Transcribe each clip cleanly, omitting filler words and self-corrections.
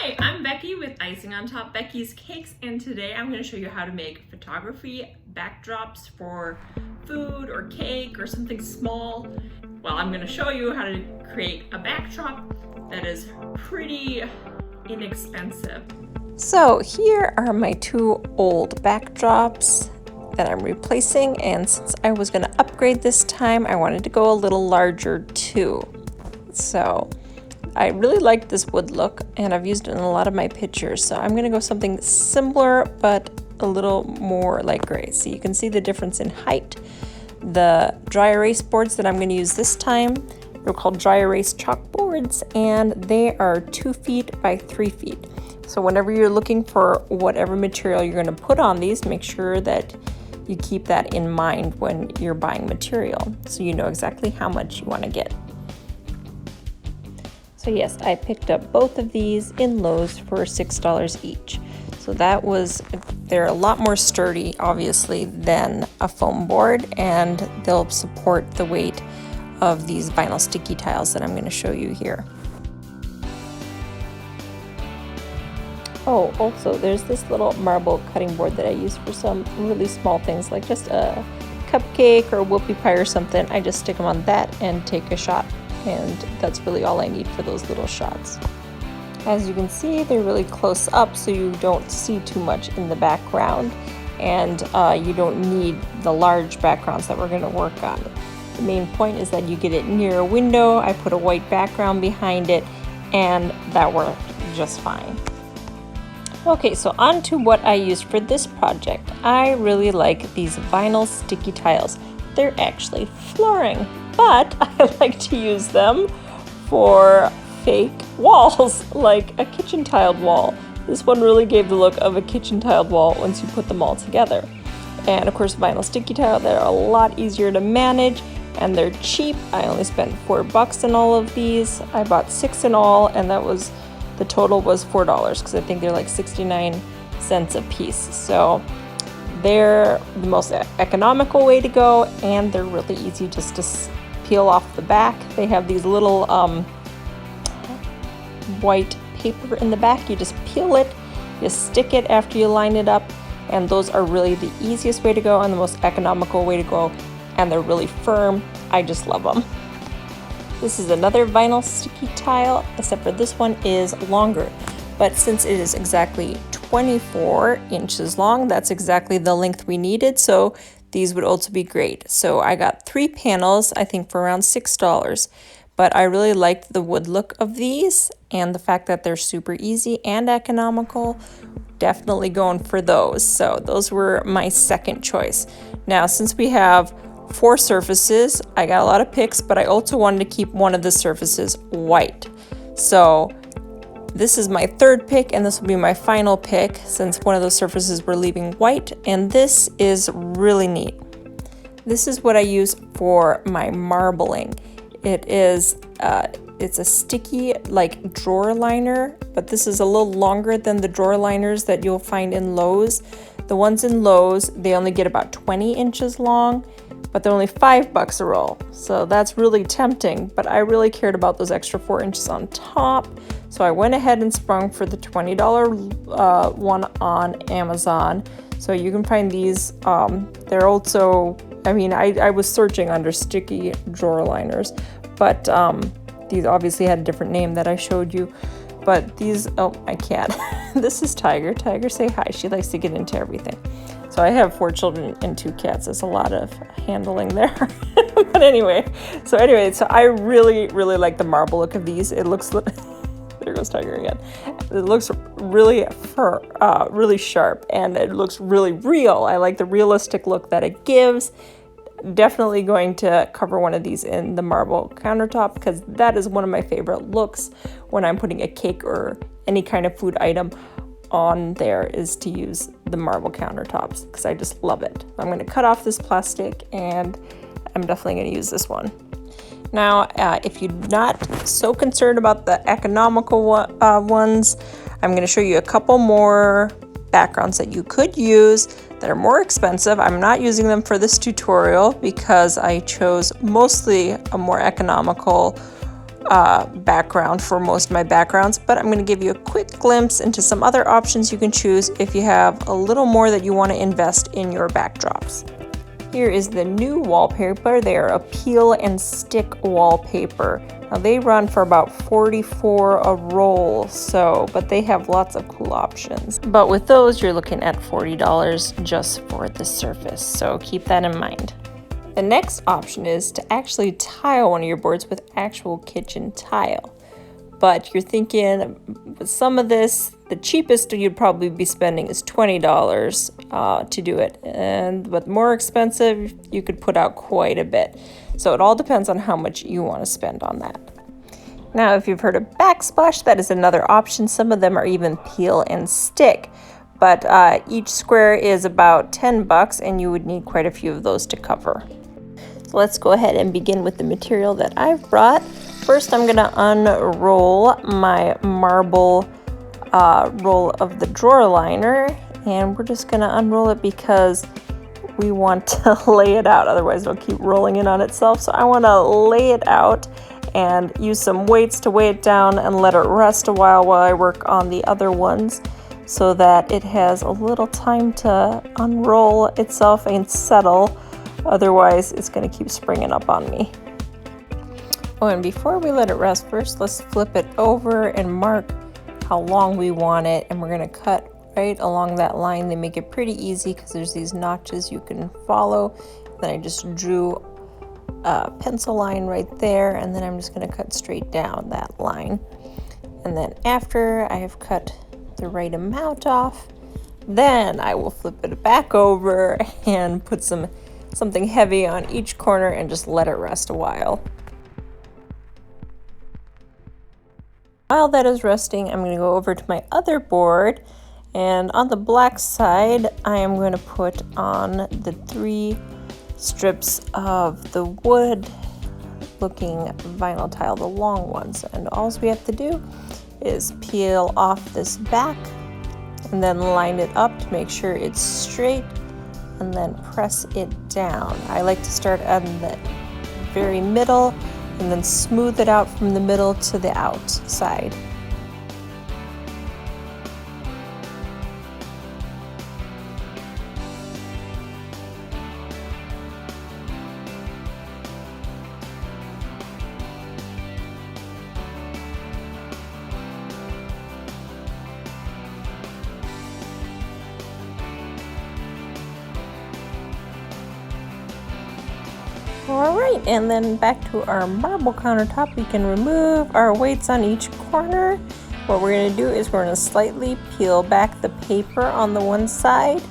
Hi, I'm Becky with Icing on Top Becky's Cakes, and today I'm going to show you how to make photography backdrops for food or cake or something small. Well, I'm going to show you how to create a backdrop that is pretty inexpensive. So here are my two old backdrops that I'm replacing, and since I was going to upgrade this time, I wanted to go a little larger too. So I really like this wood look, and I've used it in a lot of my pictures, so I'm going to go something similar but a little more light gray. So you can see the difference in height. The dry erase boards that I'm going to use this time, they're called dry erase chalkboards, and they are 2 feet by 3 feet. So whenever you're looking for whatever material you're going to put on these, make sure that you keep that in mind when you're buying material, so you know exactly how much you want to get. So yes, I picked up both of these in Lowe's for $6 each. So they're a lot more sturdy, obviously, than a foam board, and they'll support the weight of these vinyl sticky tiles that I'm going to show you here. Oh, also, there's this little marble cutting board that I use for some really small things, like just a cupcake or a whoopie pie or something. I just stick them on that and take a shot, and that's really all I need for those little shots. As you can see, they're really close up, so you don't see too much in the background, and you don't need the large backgrounds that we're going to work on. The main point is that you get it near a window. I put a white background behind it, and that worked just fine. Okay, so on to what I used for this project. I really like these vinyl sticky tiles. They're actually flooring, but I like to use them for fake walls, like a kitchen tiled wall. This one really gave the look of a kitchen tiled wall once you put them all together. And of course, vinyl sticky tile, they're a lot easier to manage, and they're cheap. I only spent $4 in all of these. I bought 6 in all, and the total was $4 because I think they're like 69 cents a piece. So they're the most economical way to go, and they're really easy just to peel off the back. They have these little white paper in the back. You just peel it, you stick it after you line it up, and those are really the easiest way to go and the most economical way to go, and they're really firm. I just love them. This is another vinyl sticky tile, except for this one is longer. But since it is exactly 24 inches long, that's exactly the length we needed, so these would also be great. So I got 3 panels, I think for around $6. But I really liked the wood look of these, and the fact that they're super easy and economical. Definitely going for those. So those were my second choice. Now, since we have 4 surfaces, I got a lot of picks, but I also wanted to keep one of the surfaces white. So this is my third pick, and this will be my final pick since one of those surfaces we're leaving white, and this is really neat. This is what I use for my marbling. It's a sticky like drawer liner, but this is a little longer than the drawer liners that you'll find in Lowe's. The ones in Lowe's, they only get about 20 inches long, but they're only $5 a roll. So that's really tempting, but I really cared about those extra 4 inches on top. So I went ahead and sprung for the $20 one on Amazon. So you can find these. They're also, I was searching under sticky drawer liners, but these obviously had a different name that I showed you. But these, oh, I can't. This is Tiger. Tiger, say hi. She likes to get into everything. So I have 4 children and 2 cats. There's a lot of handling there. But anyway, so I really, really like the marble look of these. It looks, there goes Tiger again. It looks really really sharp, and it looks really real. I like the realistic look that it gives. Definitely going to cover one of these in the marble countertop, because that is one of my favorite looks when I'm putting a cake or any kind of food item on there, is to use the marble countertops, because I just love it. I'm going to cut off this plastic, and I'm definitely going to use this one. Now, if you're not so concerned about the economical ones, I'm going to show you a couple more backgrounds that you could use that are more expensive. I'm not using them for this tutorial because I chose mostly a more economical background for most of my backgrounds, but I'm going to give you a quick glimpse into some other options you can choose if you have a little more that you want to invest in your backdrops. Here is the new wallpaper. They are a peel and stick wallpaper. Now they run for about $44 a roll, but they have lots of cool options. But with those, you're looking at $40 just for the surface, so keep that in mind. The next option is to actually tile one of your boards with actual kitchen tile. But you're thinking with some of this, the cheapest you'd probably be spending is $20 to do it. But more expensive, you could put out quite a bit. So it all depends on how much you want to spend on that. Now, if you've heard of backsplash, that is another option. Some of them are even peel and stick. But each square is about $10 and you would need quite a few of those to cover. So let's go ahead and begin with the material that I've brought. First, I'm gonna unroll my marble roll of the drawer liner, and we're just gonna unroll it because we want to lay it out, otherwise it'll keep rolling in on itself. So I wanna lay it out and use some weights to weigh it down and let it rest a while I work on the other ones so that it has a little time to unroll itself and settle. Otherwise, it's going to keep springing up on me. Oh, and before we let it rest, first let's flip it over and mark how long we want it. And we're going to cut right along that line. They make it pretty easy because there's these notches you can follow. Then I just drew a pencil line right there, and then I'm just going to cut straight down that line. And then after I have cut the right amount off, then I will flip it back over and put something heavy on each corner and just let it rest a while. While that is resting, I'm going to go over to my other board, and on the black side I am going to put on the 3 strips of the wood looking vinyl tile, the long ones, and all we have to do is peel off this back and then line it up to make sure it's straight, and then press it down. I like to start on the very middle and then smooth it out from the middle to the outside. Alright, and then back to our marble countertop, we can remove our weights on each corner. What we're going to do is we're going to slightly peel back the paper on the one side,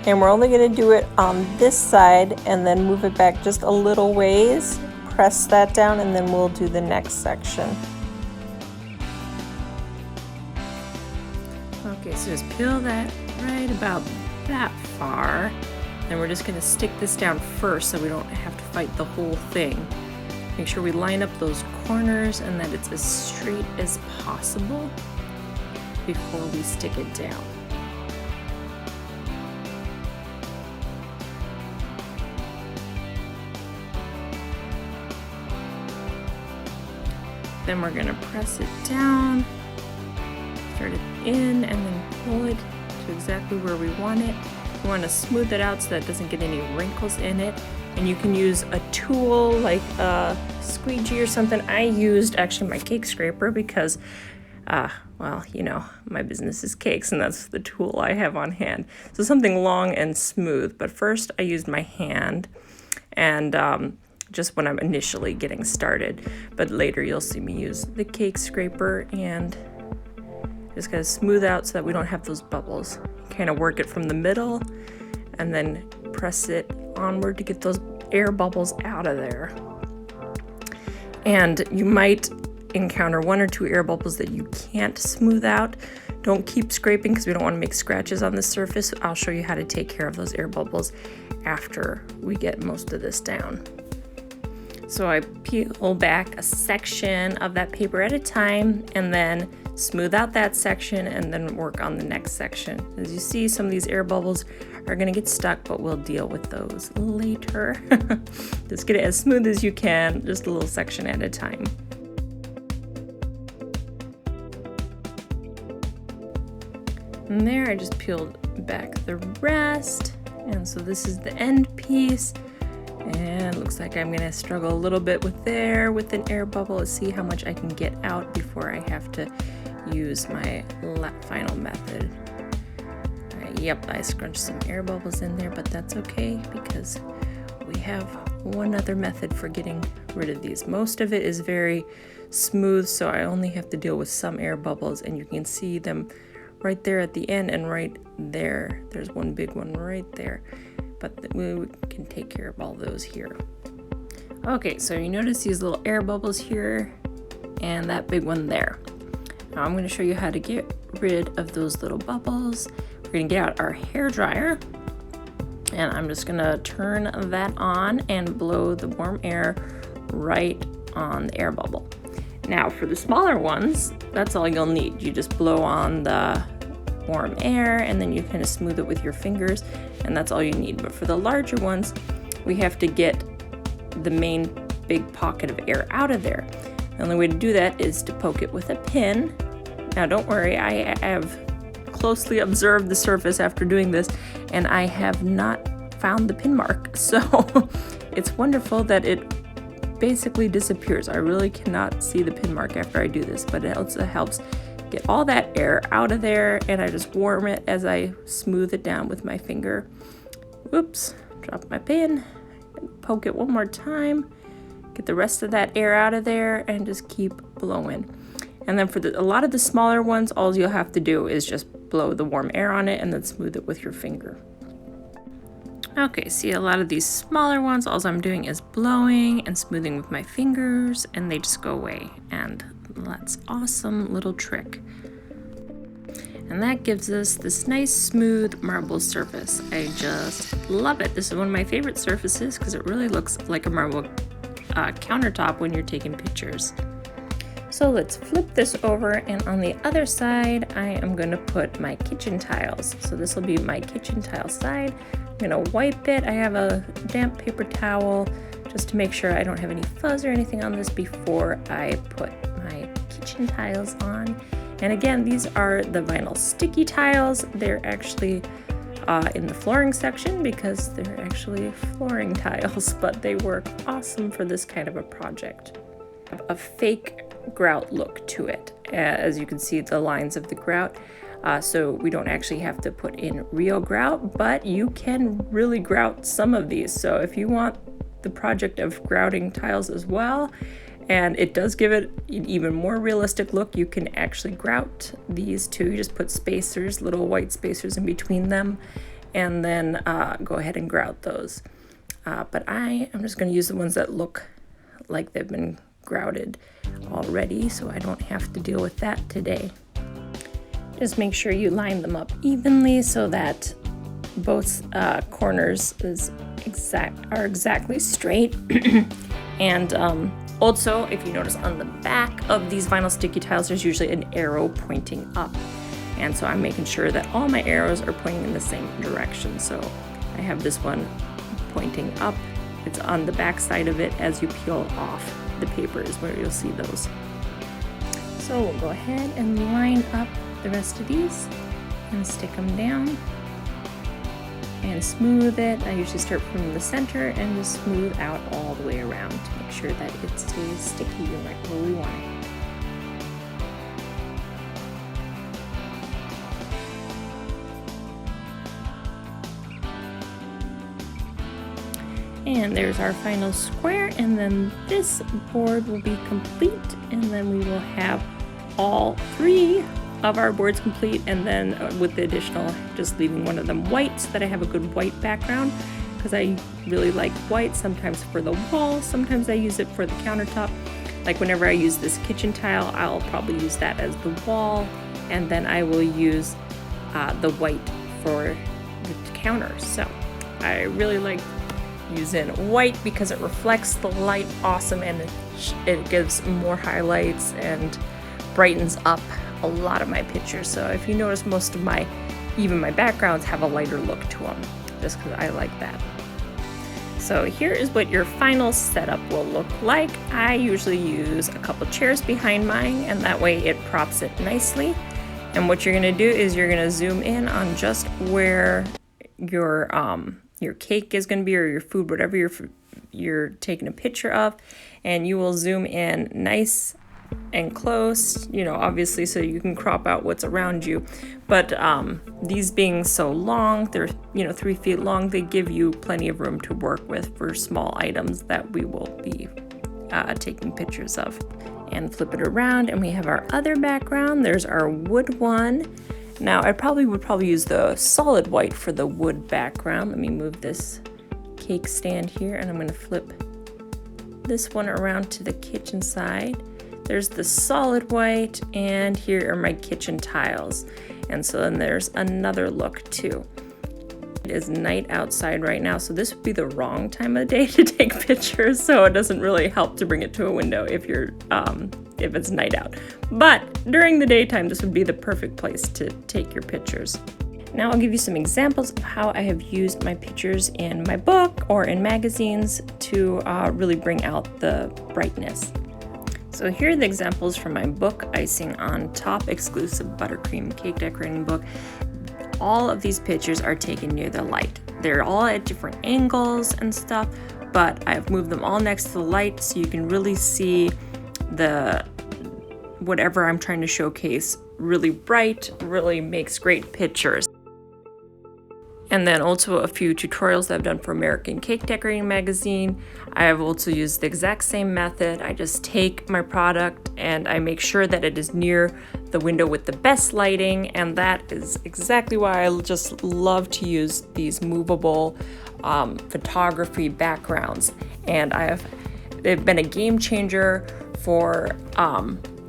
and we're only going to do it on this side and then move it back just a little ways, press that down, and then we'll do the next section. Okay, so just peel that right about that far. And we're just going to stick this down first so we don't have to fight the whole thing. Make sure we line up those corners and that it's as straight as possible before we stick it down. Then we're going to press it down, start it in, and then pull it to exactly where we want it. We want to smooth it out so that it doesn't get any wrinkles in it. And you can use a tool like a squeegee or something. I used actually my cake scraper because, well, you know, my business is cakes and that's the tool I have on hand. So something long and smooth. But first I used my hand, and just when I'm initially getting started. But later you'll see me use the cake scraper and just gotta smooth out so that we don't have those bubbles. Kind of work it from the middle and then press it onward to get those air bubbles out of there. And you might encounter 1 or 2 air bubbles that you can't smooth out. Don't keep scraping because we don't want to make scratches on the surface. I'll show you how to take care of those air bubbles after we get most of this down. So I peel back a section of that paper at a time and then smooth out that section and then work on the next section. As you see, some of these air bubbles are going to get stuck, but we'll deal with those later. Just get it as smooth as you can, just a little section at a time. And there, I just peeled back the rest. And so this is the end piece. And it looks like I'm gonna struggle a little bit with an air bubble. Let's see how much I can get out before I have to use my final method. Yep, I scrunched some air bubbles in there, but that's okay because we have one other method for getting rid of these. Most of it is very smooth, so I only have to deal with some air bubbles, and you can see them right there at the end and right there. There's one big one right there, but we can take care of all those here. Okay, so you notice these little air bubbles here and that big one there. Now I'm going to show you how to get rid of those little bubbles. We're going to get out our hair dryer, and I'm just going to turn that on and blow the warm air right on the air bubble. Now for the smaller ones, that's all you'll need. You just blow on the warm air and then you kind of smooth it with your fingers, and that's all you need. But for the larger ones, we have to get the main big pocket of air out of there. The only way to do that is to poke it with a pin. Now don't worry, I have closely observed the surface after doing this, and I have not found the pin mark. So it's wonderful that it basically disappears. I really cannot see the pin mark after I do this, but it also helps get all that air out of there, and I just warm it as I smooth it down with my finger. Whoops, drop my pin, poke it one more time, get the rest of that air out of there, and just keep blowing. And then for a lot of the smaller ones, all you'll have to do is just blow the warm air on it and then smooth it with your finger. Okay, see, a lot of these smaller ones, all I'm doing is blowing and smoothing with my fingers, and they just go away. And that's awesome little trick. And that gives us this nice smooth marble surface. I just love it. This is one of my favorite surfaces because it really looks like a marble countertop when you're taking pictures. So let's flip this over, and on the other side, I am going to put my kitchen tiles. So this will be my kitchen tile side. I'm going to wipe it. I have a damp paper towel just to make sure I don't have any fuzz or anything on this before I put my kitchen tiles on. And again, these are the vinyl sticky tiles. They're actually in the flooring section because they're actually flooring tiles, but they work awesome for this kind of a project. A fake grout look to it. As you can see, the lines of the grout. So we don't actually have to put in real grout, but you can really grout some of these. So if you want the project of grouting tiles as well, and it does give it an even more realistic look, you can actually grout these too. You just put spacers, little white spacers in between them, and then go ahead and grout those. But I am just going to use the ones that look like they've been grouted already, so I don't have to deal with that today. Just make sure you line them up evenly so that both corners are exactly straight. And also, if you notice on the back of these vinyl sticky tiles, there's usually an arrow pointing up. And so I'm making sure that all my arrows are pointing in the same direction. So I have this one pointing up. It's on the back side of it. As you peel off the paper is where you'll see those. So we'll go ahead and line up the rest of these and stick them down and smooth it. I usually start from the center and just smooth out all the way around to make sure that it stays sticky right where we want it. And there's our final square, and then this board will be complete, and then we will have all 3 of our boards complete, and then with the additional, just leaving one of them white so that I have a good white background, because I really like white, sometimes for the wall, sometimes I use it for the countertop. Like whenever I use this kitchen tile, I'll probably use that as the wall, and then I will use the white for the counter. So I really like using white because it reflects the light awesome, and it gives more highlights and brightens up a lot of my pictures. So if you notice, most of even my backgrounds have a lighter look to them, just because I like that. So here is what your final setup will look like. I usually use a couple chairs behind mine, and that way it props it nicely. And what you're gonna do is you're gonna zoom in on just where your cake is gonna be, or your food, whatever you're taking a picture of, and you will zoom in nice and close, you know, obviously, so you can crop out what's around you. But these being so long, they're, you know, 3 feet long, they give you plenty of room to work with for small items that we will be taking pictures of. And flip it around, and we have our other background. There's our wood one. Now I would probably use the solid white for the wood background. Let me move this cake stand here, and I'm going to flip this one around to the kitchen side. There's the solid white, and here are my kitchen tiles. And so then there's another look too. It is night outside right now, so this would be the wrong time of day to take pictures, so it doesn't really help to bring it to a window if it's night out. But during the daytime, this would be the perfect place to take your pictures. Now I'll give you some examples of how I have used my pictures in my book or in magazines to really bring out the brightness. So here are the examples from my book, Icing on Top, exclusive buttercream cake decorating book. All of these pictures are taken near the light. They're all at different angles and stuff, but I've moved them all next to the light so you can really see whatever I'm trying to showcase really bright, really makes great pictures. And then also a few tutorials that I've done for American Cake Decorating Magazine. I have also used the exact same method. I just take my product and I make sure that it is near the window with the best lighting, and that is exactly why I just love to use these movable photography backgrounds. And they've been a game changer for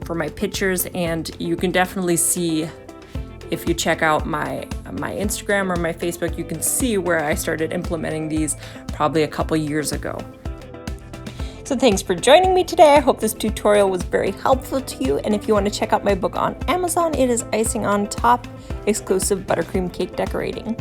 my pictures, and you can definitely see, if you check out my Instagram or my Facebook, you can see where I started implementing these probably a couple years ago. So thanks for joining me today. I hope this tutorial was very helpful to you. And if you want to check out my book on Amazon, it is Icing on Top, exclusive buttercream cake decorating.